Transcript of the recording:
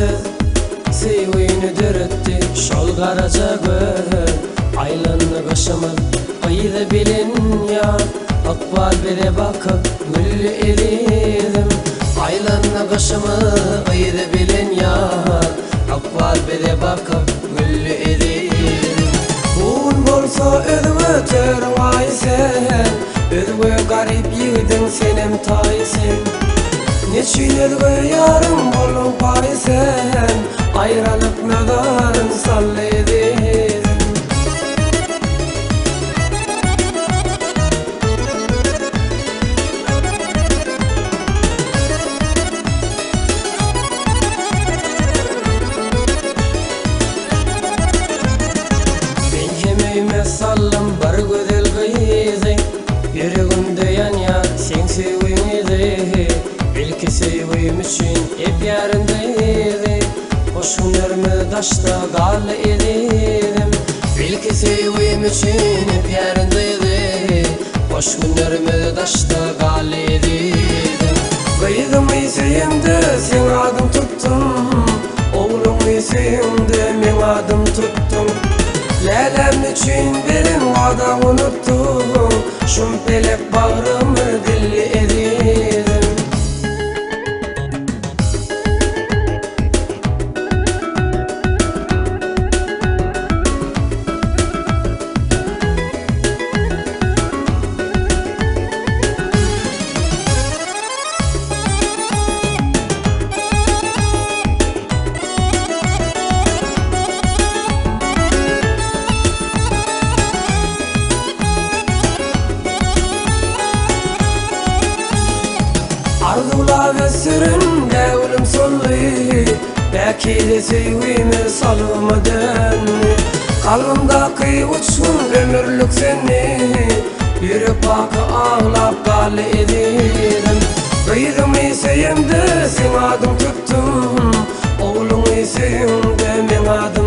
paysız Seyvini dürüttü şol karaca göz Aylanını kaşımız ayda bilin ya Akbal bire bakıp güllü eridim Aylanını kaşımı ayda bilin ya Akbal bire bakıp güllü eridim Buğun bolsa ödümü törün ay sen Ödümü garip yedin senem tay sen Neçilerge yarım bolun pay sen Ayrılık medarın salledim Ben yemeğime sallam bar güzel kıyızı Yüreğimde yan ya sen sevinizi Belki sevim için hep yarındaydı Hoş günlerimi taşta gal edelim Belki sevim için hep yarındaydı Hoş günlerimi taşta gal edelim Kıydım iseyimde sen adım tuttum Oğlum iseyimde men adım tuttum Lelem için benim vada unuttum Şumpelek bağrımı dilli edelim Arzular ve sürün de ölüm sonlu Belki de sevimi salmadan Kalbimdaki uçsun ömürlük seni Yürüp bakı ağlap gal edelim Kıydım iseyimde sen adım tuttum Oğlum iseyimde men adım